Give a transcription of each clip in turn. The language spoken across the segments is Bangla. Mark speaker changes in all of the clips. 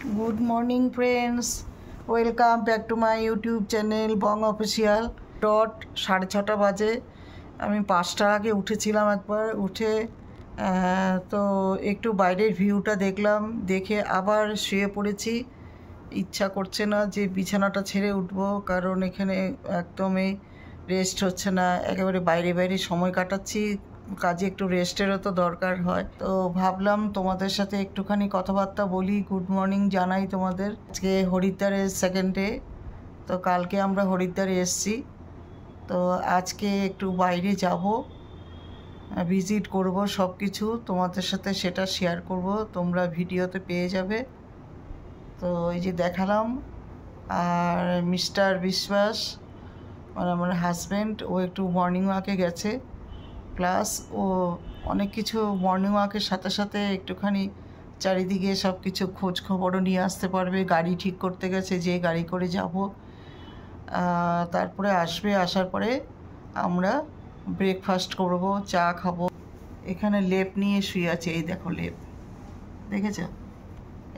Speaker 1: Good morning friends, welcome back to my YouTube channel Bong official. 6:30 বাজে। আমি 5টার আগে উঠেছিলাম, একবার উঠে তো একটু বাইরের ভিউটা দেখলাম, দেখে আবার শুয়ে পড়েছি। ইচ্ছা করছে না যে বিছানাটা ছেড়ে উঠবো, কারণ এখানে একদমই রেস্ট হচ্ছে না, একেবারে বাইরে বাইরে সময় কাটাচ্ছি। কাজে একটু রেস্টেরও তো দরকার হয়, তো ভাবলাম তোমাদের সাথে একটুখানি কথাবার্তা বলি, গুড মর্নিং জানাই তোমাদের। আজকে হরিদ্বারের সেকেন্ড ডে, তো কালকে আমরা হরিদ্বারে এসেছি, তো আজকে একটু বাইরে যাব, ভিজিট করব, সব কিছু তোমাদের সাথে সেটা শেয়ার করব, তোমরা ভিডিওতে পেয়ে যাবে। তো এই যে দেখালাম। আর মিস্টার বিশ্বাস মানে আমার হাজব্যান্ড, ও একটু মর্নিং ওয়াকে গেছে, প্লাস ও অনেক কিছু মর্নিং ওয়াকের সাথে সাথে একটুখানি চারিদিকে সব কিছু খোঁজ খবরও নিয়ে আসতে পারবে। গাড়ি ঠিক করতে গেছে, যে গাড়ি করে যাব, তারপরে আসবে। আসার পরে আমরা ব্রেকফাস্ট করব, চা খাবো। এখানে লেপ নিয়ে শুয়ে আছে, এই দেখো লেপ, দেখেছ?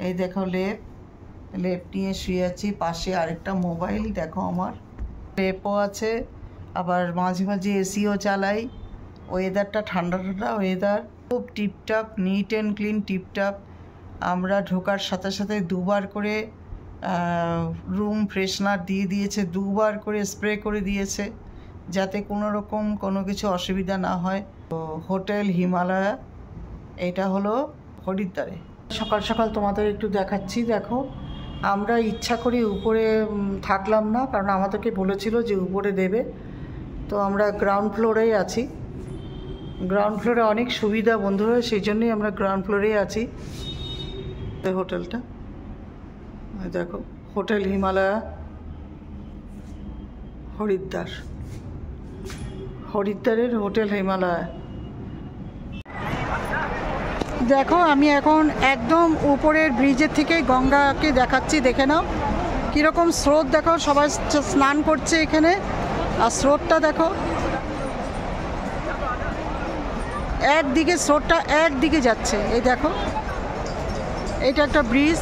Speaker 1: এই দেখো লেপ নিয়ে শুয়ে আছি। পাশে আরেকটা মোবাইল দেখো, আমার লেপও আছে। আবার মাঝে মাঝে এসিও চালাই। ওয়েদারটা ঠান্ডা ঠান্ডা ওয়েদার, খুব টিপটাপ, নিট অ্যান্ড ক্লিন, টিপটাপ। আমরা ঢোকার সাথে সাথে 2বার করে রুম ফ্রেশনার দিয়ে দিয়েছে, 2বার করে স্প্রে করে দিয়েছে, যাতে কোনো রকম কোনো কিছু অসুবিধা না হয়। তো হোটেল হিমালয়া, এটা হলো হরিদ্বারে। সকাল সকাল তোমাদের একটু দেখাচ্ছি। দেখো, আমরা ইচ্ছা করে উপরে থাকলাম না, কারণ আমাদেরকে বলেছিল যে উপরে দেবে, তো আমরা গ্রাউন্ড ফ্লোরেই আছি। গ্রাউন্ড ফ্লোরে অনেক সুবিধা বন্ধুরা, সেই জন্যই আমরা গ্রাউন্ড ফ্লোরেই আছি। হোটেলটা দেখো, হোটেল হিমালয়া, হরিদ্বারের হোটেল হিমালয়া। দেখো, আমি এখন একদম উপরের ব্রিজের থেকে গঙ্গাকে দেখাচ্ছি, দেখে নাও কীরকম স্রোত। দেখো, সবাই স্নান করছে এখানে, আর স্রোতটা দেখো, একদিকে স্রোতটা একদিকে যাচ্ছে। এই দেখো, এটা একটা ব্রিজ,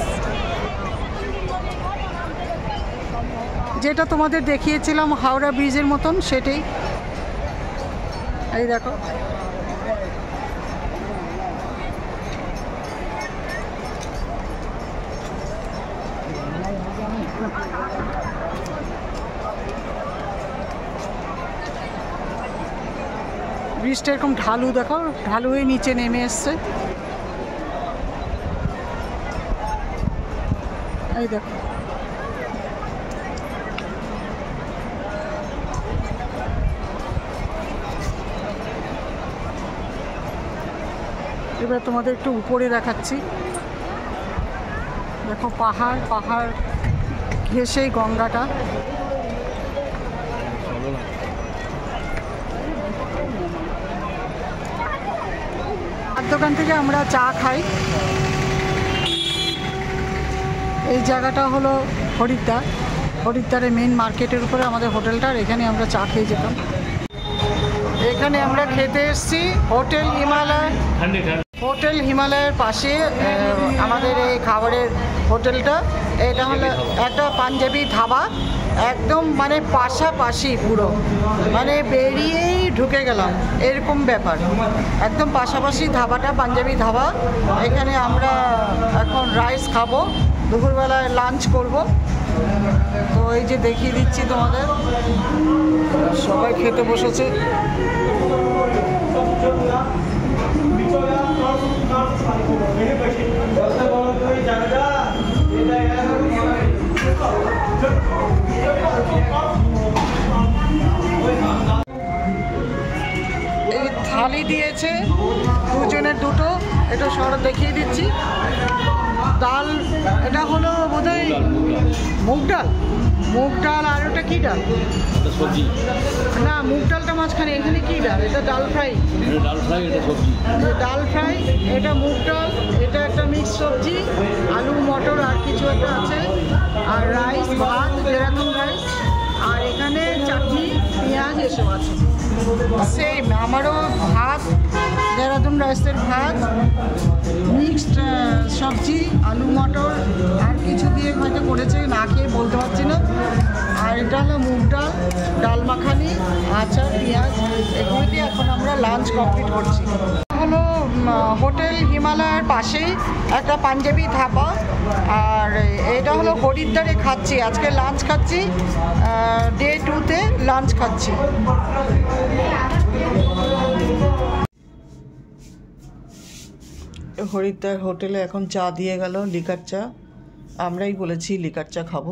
Speaker 1: যেটা তোমাদের দেখিয়েছিলাম হাওড়া ব্রিজের মতন, সেটাই। এই দেখো, ব্রিজটা এরকম ঢালু, দেখো ঢালু হয়ে নিচে নেমে এসছে। এই দেখো, এবার তোমাদের একটু উপরে দেখাচ্ছি। দেখো, পাহাড় ঘেঁষেই গঙ্গাটা। দোকান থেকে আমরা চা খাই। এই জায়গাটা হলো হরিদ্বারের মেন মার্কেটের উপরে আমাদের হোটেলটা, আর এখানে আমরা চা খেয়ে যেতাম। এখানে আমরা খেতে এসেছি হোটেল হিমালয়ের পাশে আমাদের এই খাবারের হোটেলটা। এটা হলো একটা পাঞ্জাবি ধাবা, একদম মানে পাশাপাশি, পুরো মানে বেরিয়েই ঢুকে গেলাম এরকম ব্যাপার। একদম পাশাপাশি ধাবাটা, পাঞ্জাবি ধাবা। এখানে আমরা এখন রাইস খাবো, দুপুরবেলায় লাঞ্চ করব। তো এই যে দেখিয়ে দিচ্ছি তোমাদের, সবাই খেতে বসেছে। এই থালি দিয়েছে, দুজনের দুটো, এটা সব দেখিয়ে দিচ্ছি। ডাল, এটা হলো বোধহয় মুগ ডাল, আর ওটা কি ডাল? না, মুগ ডালটা মাঝখানে, এখানে কি ডাল? এটা ডাল ফ্রাই, ডাল ফ্রাই, এটা মুগ ডাল, এটা একটা মিক্স সবজি, আলু মটর আর কিছু একটা আছে, আর রাইস, ভাত, যেরকম রাইস, আর এখানে চাটনি, পেঁয়াজ, এসব আছে। সেম আমারও ভাত, দেহরাদুন রাইসের ভাত, মিক্সড সবজি, আলু মটর আর কিছু দিয়ে হয়তো করেছে, না খেয়ে বলতে পারছি না। আর এটা হলো মুগ ডাল, ডাল মাখানি, আচার, পেঁয়াজ, এগুলো দিয়ে এখন আমরা লাঞ্চ কমপ্লিট করছি। হলো হোটেল হিমালয়ের পাশেই একটা পাঞ্জাবি ধাবা, আর এটা হলো হরিদ্বারে খাচ্ছি, আজকে লাঞ্চ খাচ্ছি, ডে 2-তে লাঞ্চ খাচ্ছি। হরিদ্বার হোটেলে এখন চা দিয়ে গেল, লিকার চা। আমরাই বলেছি লিকার চা খাবো,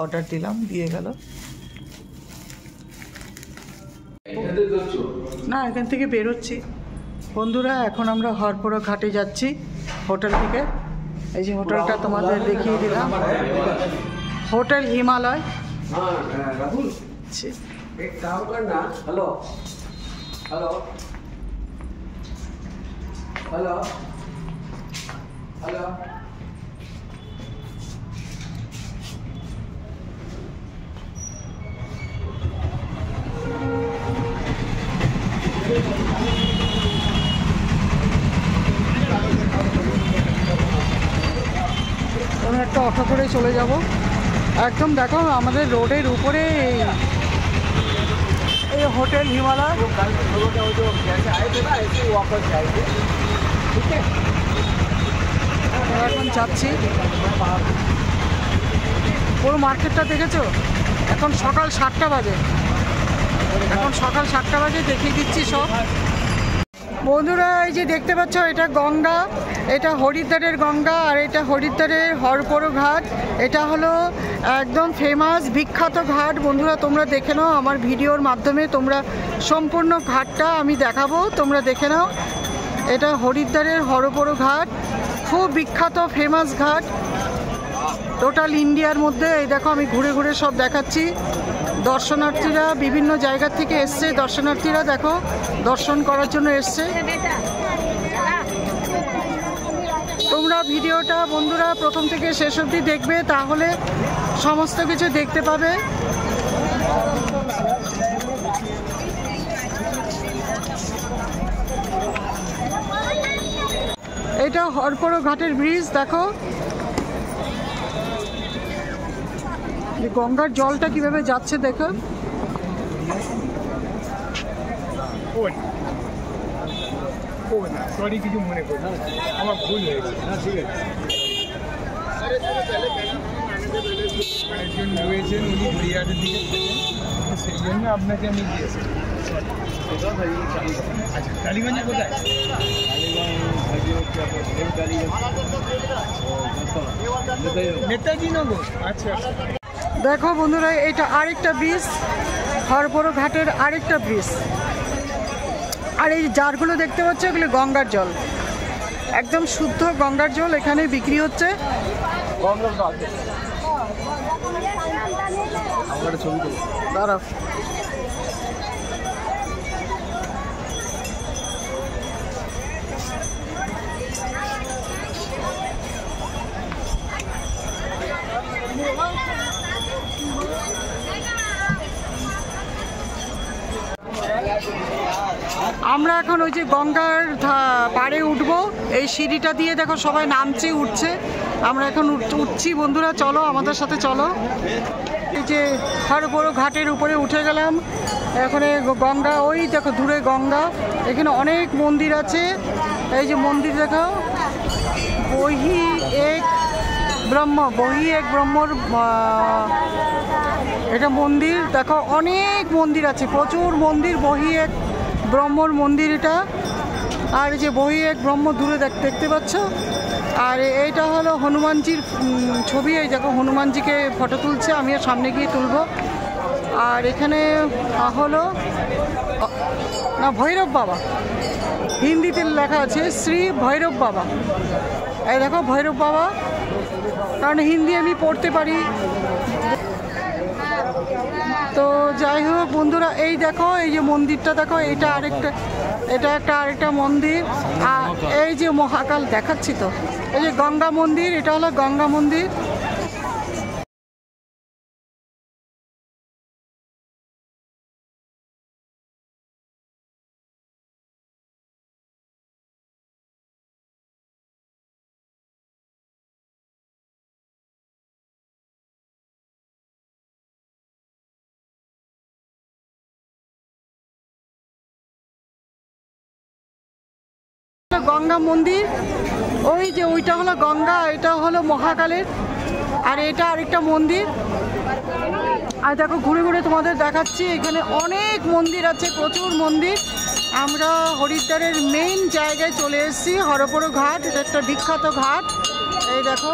Speaker 1: অর্ডার দিলাম, দিয়ে গেল। না, এখান থেকে বেরোচ্ছি বন্ধুরা। এখন আমরা হরপুরা ঘাটে যাচ্ছি হোটেল থেকে। এই যে হোটেলটা তোমাদের দেখিয়ে দিলাম, hotel Himalaya. Hello hello hello hello. আমি একটা অটো করে চলে যাব একদম। দেখো আমাদের রোডের উপরে এই হোটেল হিমালয়। এখন যাচ্ছি, পুরো মার্কেটটা দেখেছো? এখন সকাল 7টা বাজে, দেখিয়ে দিচ্ছি সব বন্ধুরা। এই যে দেখতে পাচ্ছ, এটা গঙ্গা, এটা হরিদ্বারের গঙ্গা, আর এটা হরিদ্বারের হরপুরা ঘাট। এটা হলো একদম ফেমাস বিখ্যাত ঘাট বন্ধুরা, তোমরা দেখে নাও আমার ভিডিওর মাধ্যমে, তোমরা সম্পূর্ণ ঘাটটা আমি দেখাবো, তোমরা দেখে নাও। এটা হরিদ্বারের হরপুরা ঘাট, খুব বিখ্যাত ফেমাস ঘাট টোটাল ইন্ডিয়ার মধ্যে। এই দেখো আমি ঘুরে ঘুরে সব দেখাচ্ছি। দর্শনার্থীরা বিভিন্ন জায়গা থেকে এসছে, দর্শনার্থীরা দেখো দর্শন করার জন্য এসছে। তোমরা ভিডিওটা বন্ধুরা প্রথম থেকে শেষ অবধি দেখবে, তাহলে সমস্ত কিছু দেখতে পাবে। এটা হরপুরা ঘাটের ব্রিজ, দেখো গঙ্গার জলটা কিভাবে যাচ্ছে দেখো।
Speaker 2: সরি, কিছু মনে করি না, আমার ভুল হয়েছে। না ঠিক আছে, একজন রয়েছেন উনি গড়িয়াহাটের দিকে থাকেন, সেই জন্য আপনাকে আমি দিয়েছি। আচ্ছা, টালিগঞ্জে কোথায়? নেতাজি নগর। আচ্ছা,
Speaker 1: দেখো বন্ধুরা, এটা আরেকটা ব্রিজ, হরপুরা ঘাটের আরেকটা ব্রিজ। আর এই জারগুলো দেখতে পাচ্ছ, এগুলো গঙ্গার জল, একদম শুদ্ধ গঙ্গার জল এখানে বিক্রি হচ্ছে। দাঁড়াও, আমরা এখন ওই যে গঙ্গার পাড়ে উঠবো, এই সিঁড়িটা দিয়ে দেখো সবাই নামছে উঠছে, আমরা এখন উঠছি বন্ধুরা, চলো আমাদের সাথে চলো। এই যে হরপুরা ঘাটের উপরে উঠে গেলাম, এখানে গঙ্গা, ওই দেখো দূরে গঙ্গা, এখানে অনেক মন্দির আছে। এই যে মন্দির দেখো, বহি এক ব্রহ্মর এটা মন্দির, দেখো অনেক মন্দির আছে, প্রচুর মন্দির, বহি এক ব্রহ্মর মন্দির এটা। আর এই যে বহি এক ব্রহ্ম দূরে দেখতে পাচ্ছ। আর এইটা হলো হনুমানজির ছবি, এই দেখো হনুমানজিকে ফটো তুলছে, আমিও সামনে গিয়ে তুলব। আর এখানে হলো না ভৈরব বাবা, হিন্দিতে লেখা আছে শ্রী ভৈরব বাবা। এই দেখো ভৈরব বাবা, কারণ হিন্দি আমি পড়তে পারি। তো যাই হোক বন্ধুরা, এই দেখো এই যে মন্দিরটা দেখো, এটা আরেকটা মন্দির। আর এই যে মহাকাল দেখাচ্ছি, তো এই যে গঙ্গা মন্দির, এটা হলো গঙ্গা মন্দির। গঙ্গা মন্দির, ওই যে ওইটা হলো গঙ্গা, এটা হলো মহাকালের, আর এটা আরেকটা মন্দির। আর দেখো ঘুরে ঘুরে তোমাদের দেখাচ্ছি, এখানে অনেক মন্দির আছে, প্রচুর মন্দির। আমরা হরিদ্বারের মেইন জায়গায় চলে এসেছি, হরপুর ঘাট। এটা একটা বিখ্যাত ঘাট। এই দেখো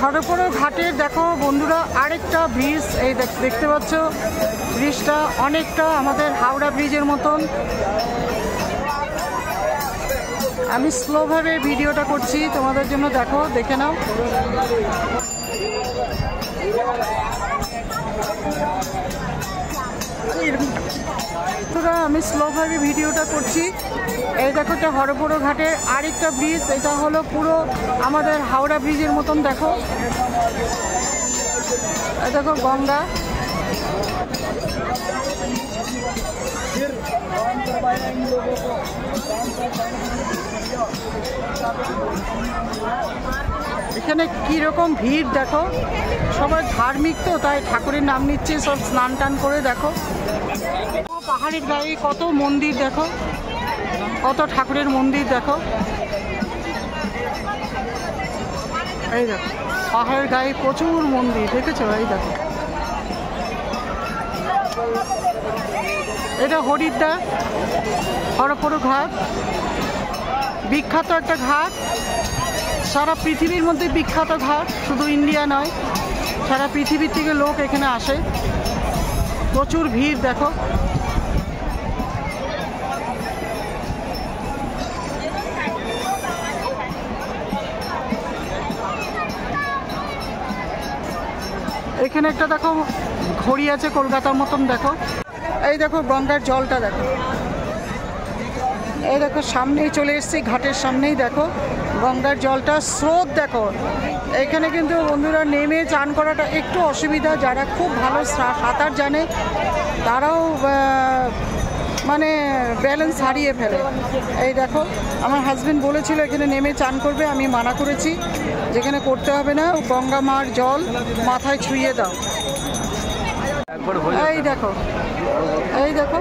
Speaker 1: হরপুর ঘাটের দেখো বন্ধুরা আরেকটা ব্রিজ, এই দেখতে পাচ্ছ ব্রিজটা অনেকটা আমাদের হাওড়া ব্রিজের মতন। আমি স্লোভাবে ভিডিওটা করছি তোমাদের জন্য, দেখো দেখে নাও। আমি স্লোভাবে ভিডিওটা করছি। এই দেখো এটা হরপুর ঘাটের আরেকটা ব্রিজ, এটা হলো পুরো আমাদের হাওড়া ব্রিজের মতন। দেখো এই দেখো গঙ্গা। এখানে কীরকম ভিড় দেখো, সবাই ধার্মিক তো, তাই ঠাকুরের নাম নিচ্ছে, সব স্নান টান করে। দেখো পাহাড়ের গায়ে কত মন্দির, দেখো কত ঠাকুরের মন্দির। দেখো এই দেখো পাহাড়ের গায়ে প্রচুর মন্দির, দেখেছো? এই দেখো এটা হরিদ্বার হরপুর ঘাট, বিখ্যাত একটা ঘাট, সারা পৃথিবীর মধ্যে বিখ্যাত ঘাট, শুধু ইন্ডিয়া নয়, সারা পৃথিবীর থেকে লোক এখানে আসে, প্রচুর ভিড়। দেখো এখানে একটা দেখো ঘড়ি আছে কলকাতার মতন। দেখো এই দেখো গঙ্গার জলটা, দেখো এই দেখো সামনেই চলে এসেছি, ঘাটের সামনেই দেখো গঙ্গার জলটা, স্রোত দেখো। এখানে কিন্তু বন্ধুরা নেমে চান করাটা একটু অসুবিধা, যারা খুব ভালো সাঁতার জানে তারাও মানে ব্যালেন্স হারিয়ে ফেলে। এই দেখো আমার হাজব্যান্ড বলেছিল এখানে নেমে চান করবে, আমি মানা করেছি, যেখানে করতে হবে না, গঙ্গা মার জল মাথায় ছুঁয়ে দাও। এই দেখো এই দেখো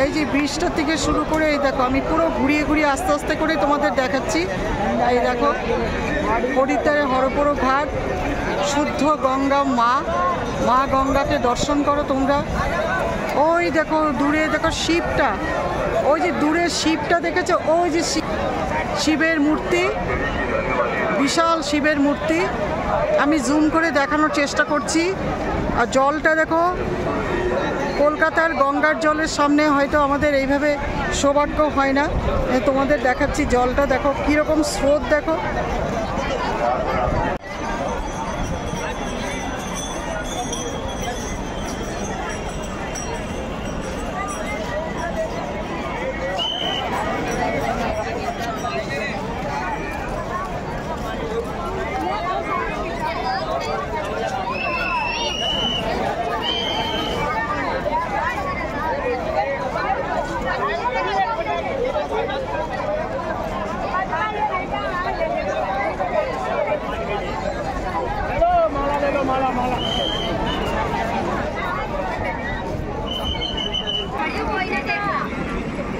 Speaker 1: এই যে ব্রিজটার থেকে শুরু করে এই দেখো আমি পুরো ঘুরিয়ে ঘুরিয়ে আস্তে আস্তে করে তোমাদের দেখাচ্ছি। এই দেখো হরিদ্বারে হরপুর ঘাট, শুদ্ধ গঙ্গা মা গঙ্গাকে দর্শন করো তোমরা। ওই দেখো দূরে দেখো শিবটা, ওই যে দূরে শিবটা দেখেছো, ওই যে শিবের মূর্তি, বিশাল শিবের মূর্তি, আমি জুম করে দেখানোর চেষ্টা করছি। আর জলটা দেখো, কলকাতার গঙ্গার জলের সামনে হয়তো আমাদের এইভাবে সৌভাগ্য হয় না, তোমাদের দেখাচ্ছি জলটা দেখো কীরকম স্রোত। দেখো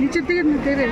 Speaker 1: নিচের দিকে দেবে।